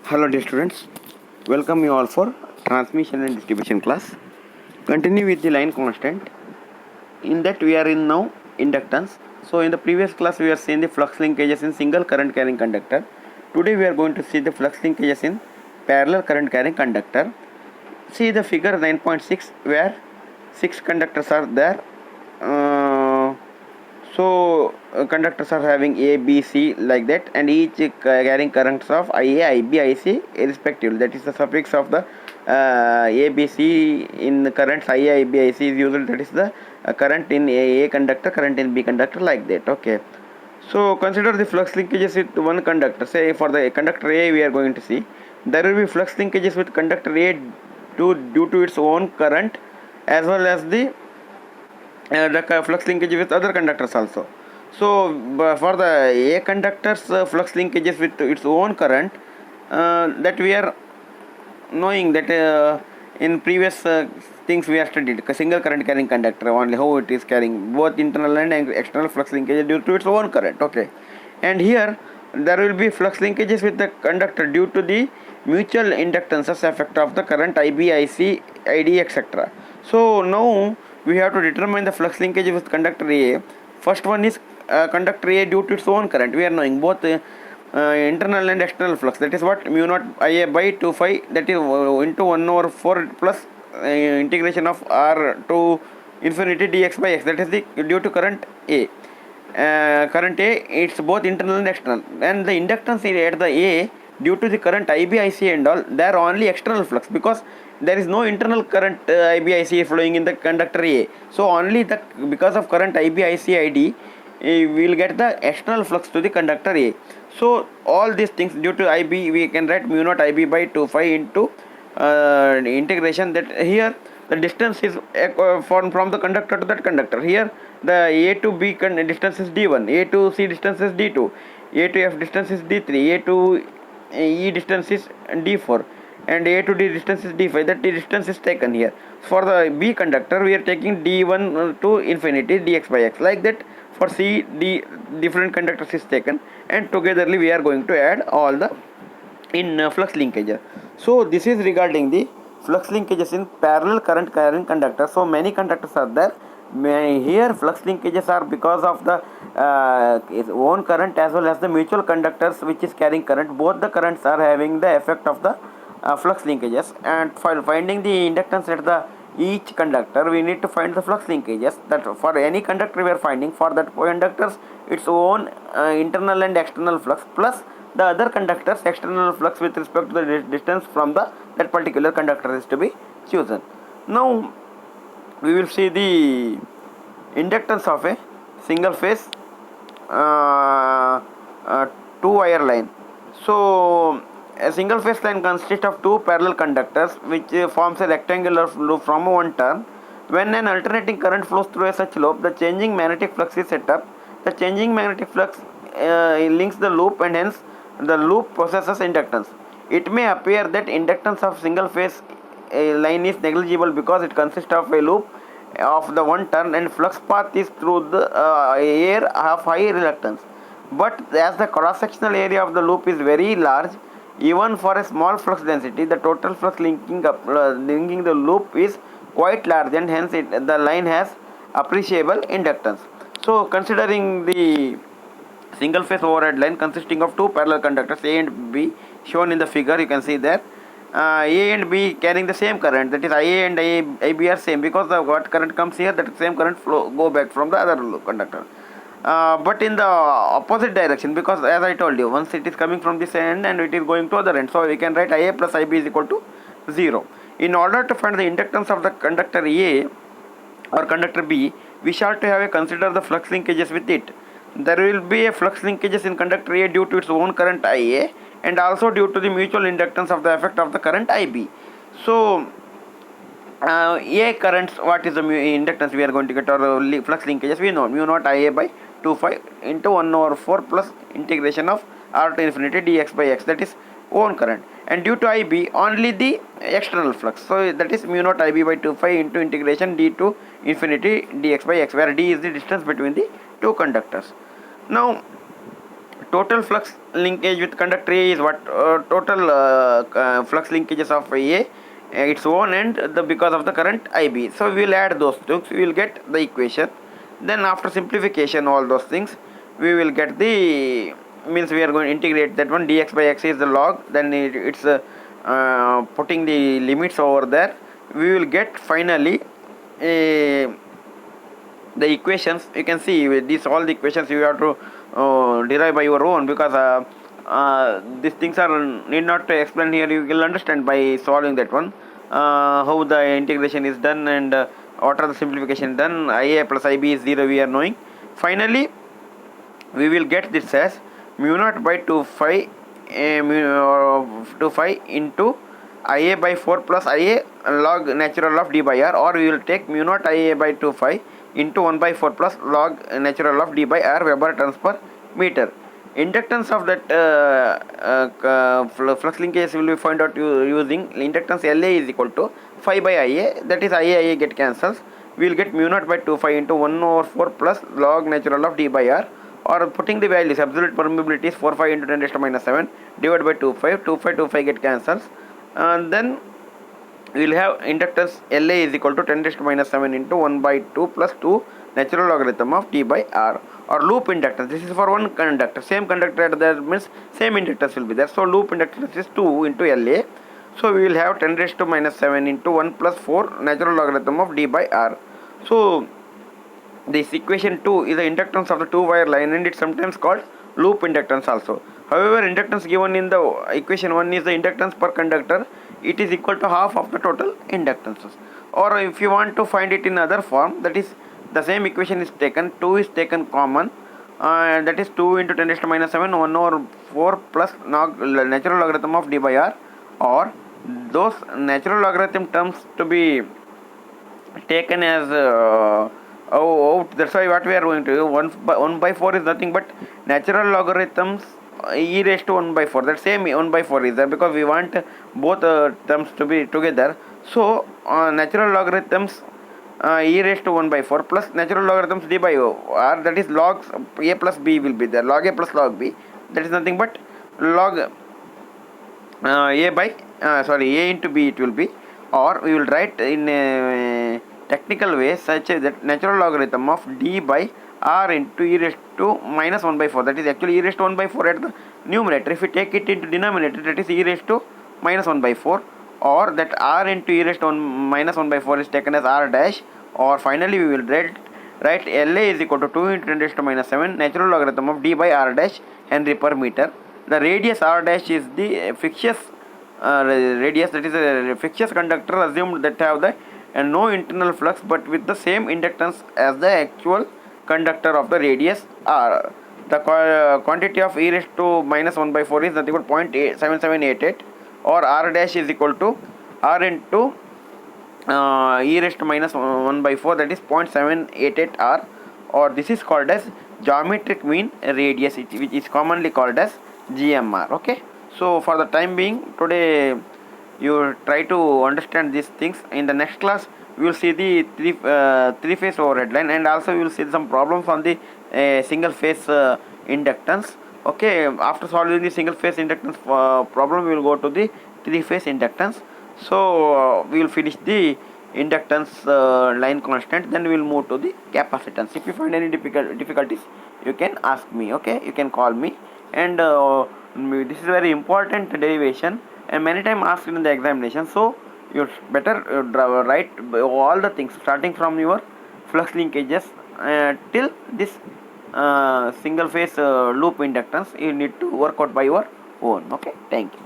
Hello dear students, welcome you all for transmission and distribution class. Continue with the line constant. In that we are in now inductance. So in the previous class we are seeing the flux linkages in single current carrying conductor. Today we are going to see the flux linkages in parallel current carrying conductor. See the figure 9.6 where 6 conductors are there. Conductors are having A, B, C like that, and each carrying currents of IA, IB, IC respectively. That is the suffix of the A, B, C in the currents IA, IB, IC is used. That is the current in A conductor, current in B conductor like that. Okay. So consider the flux linkages with one conductor. Say for the conductor A we are going to see there will be flux linkages with conductor A due to its own current as well as the flux linkage with other conductors also. So for the A conductor's flux linkages with its own current, that we are knowing that in previous things we have studied single current carrying conductor only how it is carrying both internal and external flux linkages due to its own current. Okay, and here there will be flux linkages with the conductor due to the mutual inductances effect of the current IB, IC, ID, etc. So now we have to determine the flux linkage with conductor A. First one is conductor A due to its own current. We are knowing both internal and external flux. That is what mu naught IA by 2 phi, that is into 1 over 4 plus integration of R to infinity dx by x. That is the due to current A. Current A, it's both internal and external. And the inductance at the A due to the current IB, IC and all, they are only external flux because there is no internal current IB, IC flowing in the conductor A. So only the because of current IB, IC, ID, we will get the external flux to the conductor A. So all these things due to IB, we can write mu naught IB by 2 phi into integration. That here the distance is from the conductor to that conductor. Here the A to B distance is D1, A to C distance is D2, A to F distance is D3, A to E distance is D4, and A to D distance is D5. That distance is taken here. For the B conductor we are taking D1 to infinity dx by x. Like that for C, D different conductors is taken, and togetherly we are going to add all the in flux linkages. So this is regarding the flux linkages in parallel current carrying conductor. So many conductors are there. Here flux linkages are because of the its own current as well as the mutual conductors which is carrying current. Both the currents are having the effect of the flux linkages, and for finding the inductance at the each conductor we need to find the flux linkages. That for any conductor we are finding for that conductor's its own internal and external flux plus the other conductors external flux with respect to the distance from the that particular conductor is to be chosen. Now we will see the inductance of a single phase two wire line. So a single phase line consists of two parallel conductors which forms a rectangular loop from one turn. When an alternating current flows through such loop, the changing magnetic flux is set up. The changing magnetic flux links the loop, and hence the loop possesses inductance. It may appear that inductance of single phase line is negligible because it consists of a loop of the one turn and flux path is through the air of high reluctance. But as the cross-sectional area of the loop is very large, even for a small flux density, the total flux linking the loop is quite large, and hence the line has appreciable inductance. So considering the single phase overhead line consisting of two parallel conductors A and B shown in the figure, you can see there A and B carrying the same current, that is IA and IB are same because the what current comes here, that same current flow go back from the other conductor. But in the opposite direction, because as I told you, once it is coming from this end and it is going to other end, so we can write IA plus IB is equal to 0. In order to find the inductance of the conductor A or conductor B, we shall to have a consider the flux linkages with it. There will be a flux linkages in conductor A due to its own current IA and also due to the mutual inductance of the effect of the current IB. So A currents, what is the inductance we are going to get, or flux linkages we know mu naught IA by 2 phi into 1 over 4 plus integration of R to infinity dx by x, that is own current, and due to IB only the external flux. So that is mu naught IB by 2 phi into integration d to infinity dx by x, where d is the distance between the two conductors. Now Total flux linkage with conductor A is what? Total flux linkages of A, its own and the because of the current IB. So we will add those things, we will get the equation. Then after simplification all those things, we will get the, means we are going to integrate that one. Dx by x is the log, then it's putting the limits over there. We will get finally a the equations. You can see with these all the equations you have to derive by your own, because these things are need not to explain here. You will understand by solving that one, how the integration is done and what are the simplification done. Ia plus ib is 0, we are knowing. Finally we will get this as mu naught by 2 phi 2 phi into Ia by 4 plus Ia log natural of d by r, or we will take mu naught Ia by 2 phi into 1 by 4 plus log natural of d by r Weber turns per meter. Inductance of that flux linkage will be found out using inductance La is equal to phi by Ia, that is Ia get cancels. We will get mu naught by 2 phi into 1 over 4 plus log natural of d by r, or putting the values, absolute permeability is 4 phi into 10 raised to minus 7 divided by 2 phi, 2 phi get cancels, and then we will have inductance La is equal to 10 raised to minus 7 into 1 by 2 plus 2 natural logarithm of d by r, or loop inductance. This is for one conductor, same conductor there means same inductance will be there. So loop inductance is 2 into La. So we will have 10 raised to minus 7 into 1 plus 4 natural logarithm of d by r. So this equation 2 is the inductance of the two wire line, and it's sometimes called loop inductance also. However, inductance given in the equation 1 is the inductance per conductor. It is equal to half of the total inductances. Or if you want to find it in other form, that is the same equation is taken, 2 is taken common, that is 2 into 10 raised to minus 7 1 over 4 plus natural logarithm of d by r, or those natural logarithm terms to be taken as that's why what we are going to do, 1 by 4 is nothing but natural logarithms e raised to 1 by 4. That same 1 by 4 is there because we want both terms to be together. So natural logarithms e raised to 1 by 4 plus natural logarithms d by r, that is log a plus b will be there, log a plus log b, that is nothing but log a by a into b it will be. Or we will write in a technical way such that natural logarithm of d by r into e raised to minus 1 by 4, that is actually e raised to 1 by 4 at the numerator. If we take it into denominator, that is e raised to minus 1 by 4, or that r into e raised to minus 1 by 4 is taken as r dash. Or finally we will write La is equal to 2 into 10 raised to minus 7 natural logarithm of d by r dash Henry per meter. The radius r dash is the fictitious radius, that is a fictitious conductor assumed that have the no internal flux but with the same inductance as the actual conductor of the radius r. The quantity of e raised to minus 1 by 4 is nothing but 0.7788, or r dash is equal to r into e raised to minus 1 by 4, that is 0.788 r, or this is called as geometric mean radius, which is commonly called as GMR. Okay, so for the time being today you try to understand these things. In the next class we will see the three phase overhead line, and also we will see some problems on the single phase inductance. Okay, after solving the single phase inductance problem, we will go to the three phase inductance. So we will finish the inductance line constant, then we will move to the capacitance. If you find any difficulties, you can ask me. Okay, you can call me. And this is very important derivation and many times asked in the examination. So you better write all the things starting from your flux linkages till this single phase loop inductance. You need to work out by your own. Okay, thank you.